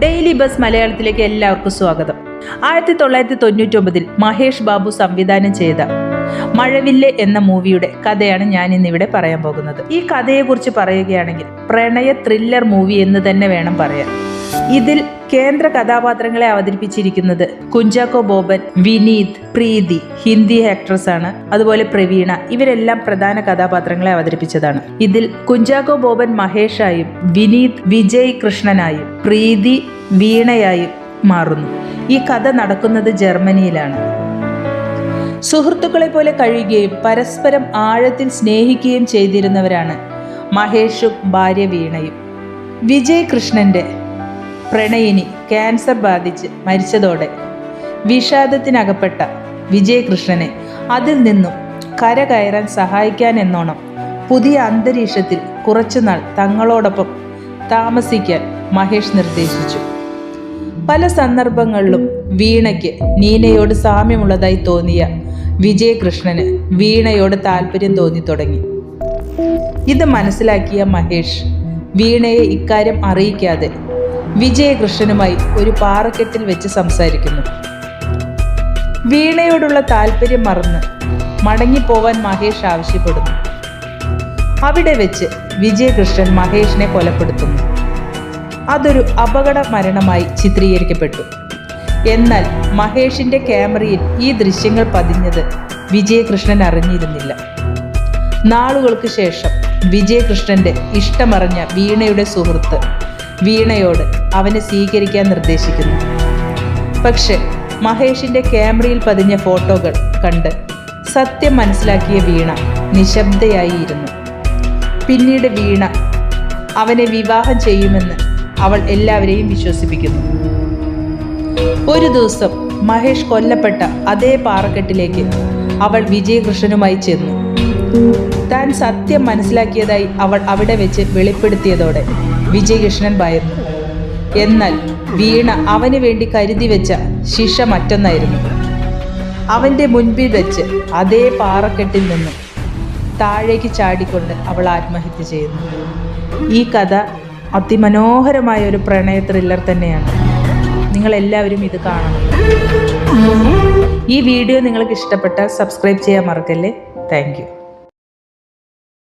Daily bus മലയാളത്തിലേക്ക് എല്ലാവർക്കും സ്വാഗതം. 1999 മഹേഷ് ബാബു സംവിധാനം ചെയ്ത മഴവില്ല് എന്ന മൂവിയുടെ കഥയാണ് ഞാൻ ഇന്നിവിടെ പറയാൻ പോകുന്നത്. ഈ കഥയെക്കുറിച്ച് പറയുകയാണെങ്കിൽ പ്രണയ ത്രില്ലർ മൂവി എന്ന് തന്നെ വേണം പറയാൻ. ഇതിൽ കേന്ദ്ര കഥാപാത്രങ്ങളെ അവതരിപ്പിച്ചിരിക്കുന്നത് കുഞ്ചാക്കോ ബോബൻ, വിനീത്, പ്രീതി ഹിന്ദി ആക്ട്രസ് ആണ്, അതുപോലെ പ്രവീണ, ഇവരെല്ലാം പ്രധാന കഥാപാത്രങ്ങളെ അവതരിപ്പിച്ചതാണ്. ഇതിൽ കുഞ്ചാക്കോ ബോബൻ മഹേഷായും, വിനീത് വിജയ് കൃഷ്ണനായും, പ്രീതി വീണയായും മാറുന്നു. ഈ കഥ നടക്കുന്നത് ജർമ്മനിയിലാണ്. സുഹൃത്തുക്കളെ പോലെ കഴിയുകയും പരസ്പരം ആഴത്തിൽ സ്നേഹിക്കുകയും ചെയ്തിരുന്നവരാണ് മഹേഷും ഭാര്യ വീണയും. വിജയ് കൃഷ്ണന്റെ പ്രണയിനി ക്യാൻസർ ബാധിച്ച് മരിച്ചതോടെ വിഷാദത്തിനകപ്പെട്ട വിജയ് കൃഷ്ണനെ അതിൽ നിന്നും കരകയറാൻ സഹായിക്കാൻ എന്നോണം പുതിയ അന്തരീക്ഷത്തിൽ കുറച്ചുനാൾ തങ്ങളോടൊപ്പം താമസിക്കാൻ മഹേഷ് നിർദ്ദേശിച്ചു. പല സന്ദർഭങ്ങളിലും വീണയ്ക്ക് നീനയോട് സാമ്യമുള്ളതായി തോന്നിയ വിജയ് കൃഷ്ണന് വീണയോട് താല്പര്യം തോന്നി തുടങ്ങി. ഇത് മനസ്സിലാക്കിയ മഹേഷ് വീണയെ ഇക്കാര്യം അറിയിക്കാതെ വിജയകൃഷ്ണനുമായി ഒരു പാറക്കെട്ടിൽ വെച്ച് സംസാരിക്കുന്നു. വീണയോടുള്ള താല്പര്യം മറന്ന് മടങ്ങിപ്പോവാൻ മഹേഷ് ആവശ്യപ്പെടുന്നു. അവിടെ വെച്ച് വിജയകൃഷ്ണൻ മഹേഷിനെ കൊലപ്പെടുത്തുന്നു. അതൊരു അപകട മരണമായി ചിത്രീകരിക്കപ്പെട്ടു. എന്നാൽ മഹേഷിന്റെ ക്യാമറയിൽ ഈ ദൃശ്യങ്ങൾ പതിഞ്ഞത് വിജയകൃഷ്ണൻ അറിഞ്ഞിരുന്നില്ല. നാളുകൾക്ക് ശേഷം വിജയകൃഷ്ണന്റെ ഇഷ്ടമറിഞ്ഞ വീണയുടെ സുഹൃത്ത് വീണയോട് അവനെ സ്വീകരിക്കാൻ നിർദ്ദേശിക്കുന്നു. പക്ഷെ മഹേഷിന്റെ ക്യാമറയിൽ പതിഞ്ഞ ഫോട്ടോകൾ കണ്ട് സത്യം മനസ്സിലാക്കിയ വീണ നിശബ്ദയായിരുന്നു. പിന്നീട് വീണ അവനെ വിവാഹം ചെയ്യുമെന്ന് അവൾ എല്ലാവരെയും വിശ്വസിപ്പിക്കുന്നു. ഒരു ദിവസം മഹേഷ് കൊല്ലപ്പെട്ട അതേ പാറക്കെട്ടിലേക്ക് അവൾ വിജയകൃഷ്ണനുമായി ചെന്നു. താൻ സത്യം മനസ്സിലാക്കിയതായി അവൾ അവിടെ വെച്ച് വെളിപ്പെടുത്തിയതോടെ വിജയകൃഷ്ണൻ ഭയന്നു. എന്നാൽ വീണ അവന് വേണ്ടി കരുതി വെച്ച ശിക്ഷ മറ്റൊന്നായിരുന്നു. അവന്റെ മുൻപിൽ വെച്ച് അതേ പാറക്കെട്ടിൽ നിന്നും താഴേക്ക് ചാടിക്കൊണ്ട് അവൾ ആത്മഹത്യ ചെയ്യുന്നു. ഈ കഥ അതിമനോഹരമായ ഒരു പ്രണയ ത്രില്ലർ തന്നെയാണ്. നിങ്ങളെല്ലാവരും ഇത് കാണണം. ഈ വീഡിയോ നിങ്ങൾക്ക് ഇഷ്ടപ്പെട്ടാൽ സബ്സ്ക്രൈബ് ചെയ്യാൻ മറക്കല്ലേ. Thank you.